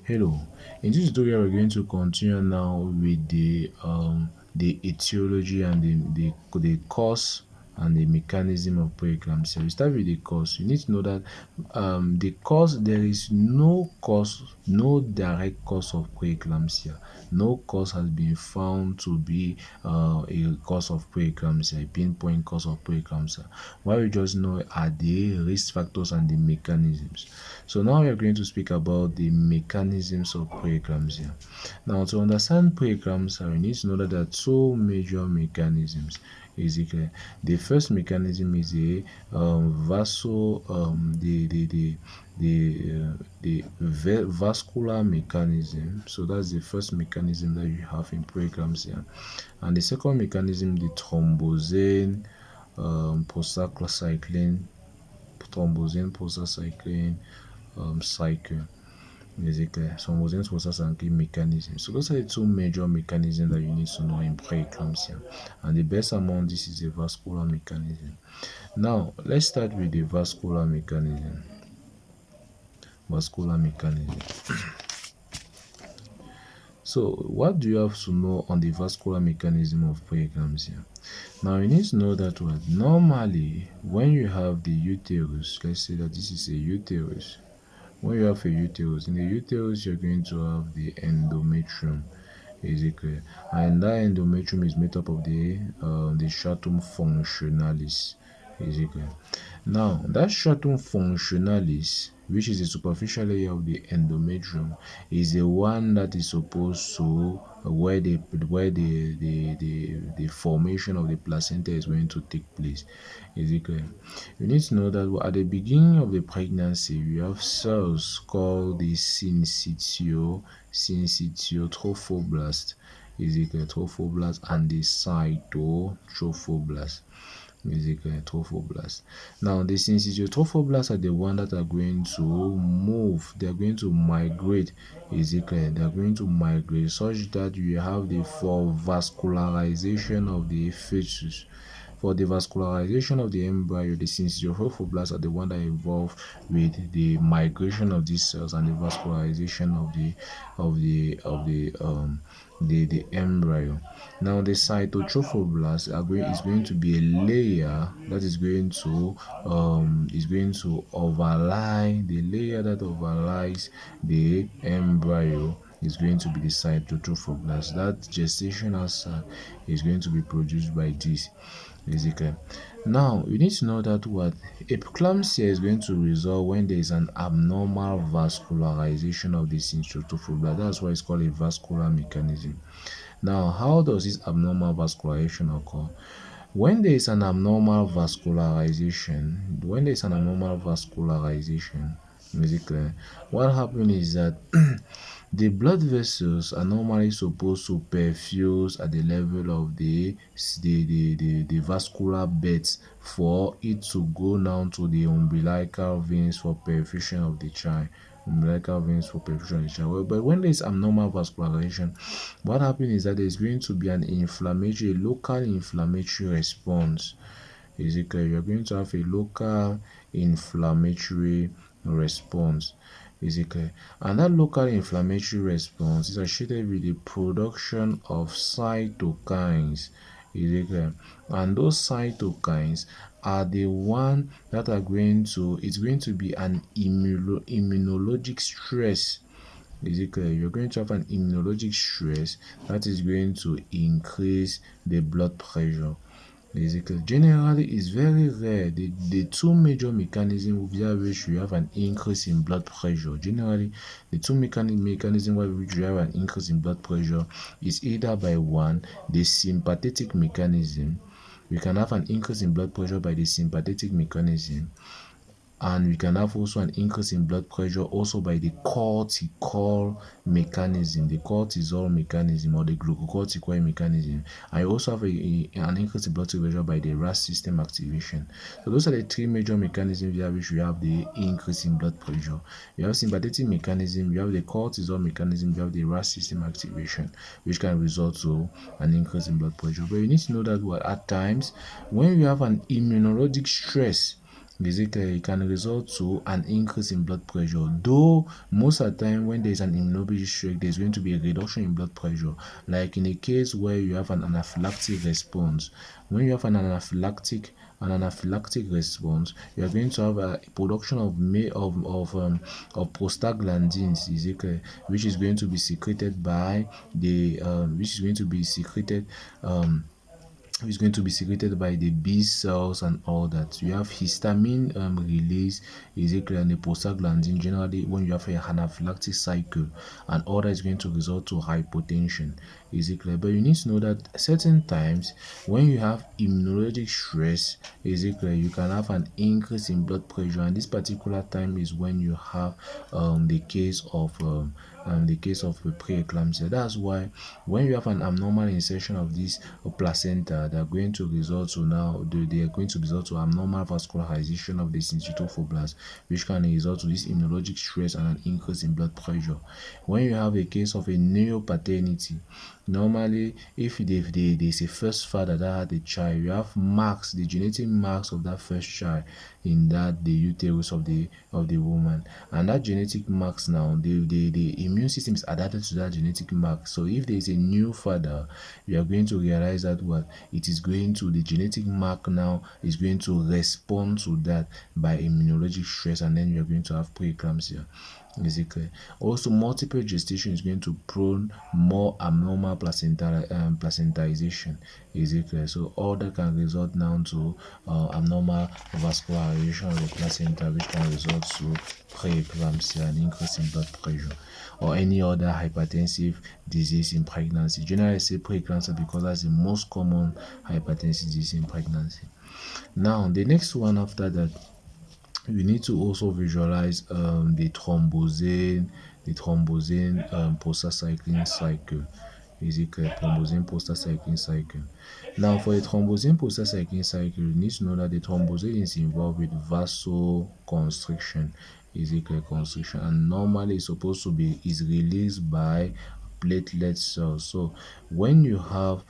Hello, in this tutorial we're going to continue now with the etiology and the cause and the mechanism of preeclampsia. We start with the cause. You need to know that the cause, there is no cause, no direct cause of preeclampsia. No cause has been found to be a cause of preeclampsia, a pinpoint cause of preeclampsia. What we just know are the risk factors and the mechanisms. So now we are going to speak about the mechanisms of preeclampsia. Now, to understand preeclampsia, we need to know that there are two major mechanisms. Is it clear? The first mechanism is the vascular mechanism. So that's the first mechanism that you have in preeclampsia, and the second mechanism, the thrombosine prostacyclin cycle. Basically, thrombosine prostacyclin mechanism. So those are the two major mechanisms that you need to know in preeclampsia, and the best among this is the vascular mechanism. Now let's start with the vascular mechanism. So what do you have to know on the vascular mechanism of preeclampsia? Now you need to know that normally when you have the uterus, let's say that this is a uterus. When you have a uterus, in the uterus you're going to have the endometrium, basically, and that endometrium is made up of the stratum functionalis, basically. Now that stratum functionalis, which is the superficial layer of the endometrium, is the one that is supposed to where the formation of the placenta is going to take place. Is it clear? You need to know that at the beginning of the pregnancy, we have cells called the syncytiotrophoblasts. Is it clear? Trophoblast and the cytotrophoblast. Trophoblast. Now the syncytiotrophoblasts are the one that are going to move, they are going to migrate. Is it clear? They are going to migrate such that you have the vascularization of the fetus. For the vascularization of the embryo, the syncytiotrophoblasts are the one that involved with the migration of these cells and the vascularization of the embryo. Now the cytotrophoblast is going to be a layer that is going to overlie the layer that overlies the embryo. Is going to be the cytotrophoblast. That gestational sac is going to be produced by this. Basically, now you need to know that eclampsia is going to result when there is an abnormal vascularization of the syncytiotrophoblasts. That's why it's called a vascular mechanism. Now, how does this abnormal vascularization occur? When there is an abnormal vascularization, basically, what happens is that the blood vessels are normally supposed to perfuse at the level of the vascular beds for it to go down to the umbilical veins for perfusion of the child. But when there is abnormal vascularization, what happens is that there is going to be a local inflammatory response. Basically, you're going to have a local inflammatory response. Basically, and that local inflammatory response is associated with the production of cytokines. Basically, and those cytokines are the one that are going to be an immunologic stress. Basically, you're going to have an immunologic stress that is going to increase the blood pressure. Basically, generally, it's very rare. The two major mechanisms via which we have an increase in blood pressure. Generally, the two mechanisms by which we have an increase in blood pressure is either by the sympathetic mechanism. We can have an increase in blood pressure by the sympathetic mechanism, and we can have also an increase in blood pressure also by the cortical mechanism, the cortisol mechanism, or the glucocorticoid mechanism. I also have an increase in blood pressure by the RAS system activation. So those are the three major mechanisms via which we have the increase in blood pressure. We have sympathetic mechanism, we have the cortisol mechanism, we have the RAS system activation, which can result to an increase in blood pressure. But you need to know that at times when you have an immunologic stress, Basically, it can result to an increase in blood pressure. Though most of the time when there's an immunologic shock, there's going to be a reduction in blood pressure. Like in a case where you have an anaphylactic response. When you have an anaphylactic response, you are going to have a production of prostaglandins, which is going to be secreted by the by the B cells and all that. You have histamine release, and the prostaglandin generally when you have a anaphylactic cycle, and all that is going to result to hypotension. But you need to know that certain times when you have immunologic stress, you can have an increase in blood pressure, and this particular time is when you have the case of pre-eclampsia. That's why when you have an abnormal insertion of this placenta, they are going to result to abnormal vascularization of the syncytial fibrils, which can result to this immunologic stress and an increase in blood pressure. When you have a case of a neopaternity, normally if there's a first father that had a child, you have marks, the genetic marks of that first child in the uterus of the woman, and that genetic marks now, the immune system is adapted to that genetic mark. So if there is a new father, you are going to realize that the genetic mark now is going to respond to that by immunologic stress, and then you are going to have preeclampsia. Also, multiple gestation is going to prone more abnormal placentization. So all that can result now to abnormal vascularization of the placenta, which can result to preeclampsia and increase in blood pressure, or any other hypertensive disease in pregnancy. Generally, I say preeclampsia because that's the most common hypertensive disease in pregnancy. Now, the next one after that, we need to also visualize the thrombosine prostacyclin cycle. Thrombosine prostacyclin cycle. Now, for a thrombosine prostacyclin cycle, you need to know that the thrombosine is involved with vasoconstriction. Constriction, and normally it's supposed to be released by platelet cells. So when you have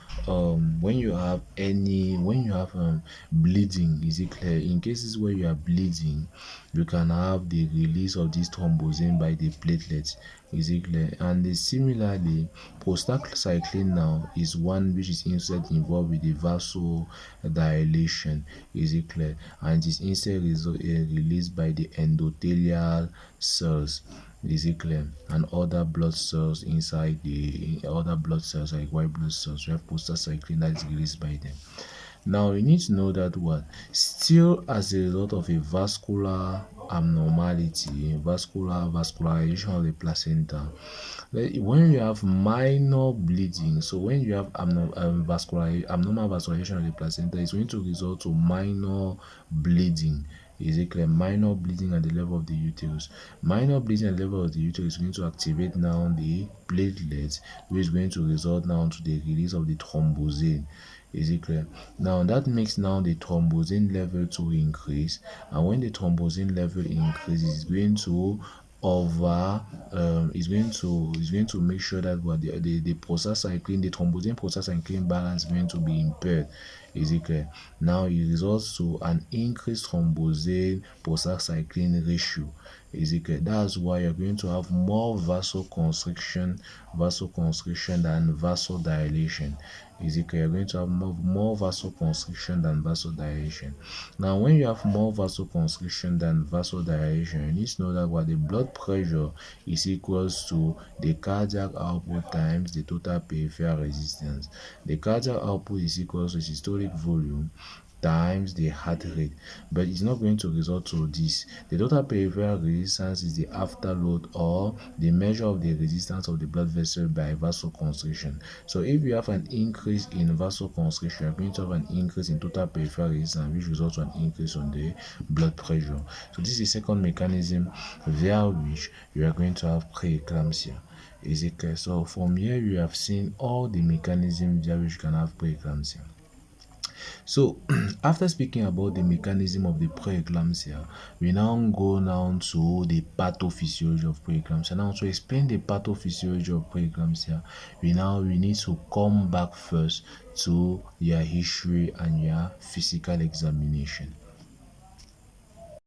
bleeding, in cases where you are bleeding, you can have the release of this thrombosine by the platelets. And similarly, prostacyclin now is one which is instead involved with the vasodilation, and it is instead released by the endothelial cells, and other blood cells inside the other blood cells like white blood cells. We have prostacyclin that is released by them. Now you need to know that still as a result of a vascular abnormality, vascularization of the placenta, when you have minor bleeding, so when you have abnormal vascularization of the placenta, it's going to result to minor bleeding. Minor bleeding at the level of the uterus. Minor bleeding at the level of the uterus is going to activate now the platelets, which is going to result now to the release of the thrombosine. Now that makes now the thrombosine level to increase, and when the thrombosine level increases, it's going to make sure that the prostacyclin, the thrombosine prostacyclin balance is going to be impaired. Now it results to an increased thrombosine prostacyclin ratio. That's why you're going to have more vasoconstriction than vasodilation. You're going to have more vasoconstriction than vasodilation. Now, when you have more vasoconstriction than vasodilation, you need to know that the blood pressure is equals to the cardiac output times the total peripheral resistance. The cardiac output is equals to systolic volume times the heart rate, but it's not going to result to this. The total peripheral resistance is the afterload, or the measure of the resistance of the blood vessel by vasoconstriction. So if you have an increase in vasoconstriction, you're going to have an increase in total peripheral resistance, which results to an increase on the blood pressure. So this is the second mechanism via which you are going to have preeclampsia. So from here you have seen all the mechanisms via which you can have preeclampsia. So after speaking about the mechanism of the preeclampsia, we now go down to the pathophysiology of preeclampsia. Now, to explain the pathophysiology of preeclampsia, we need to come back first to your history and your physical examination.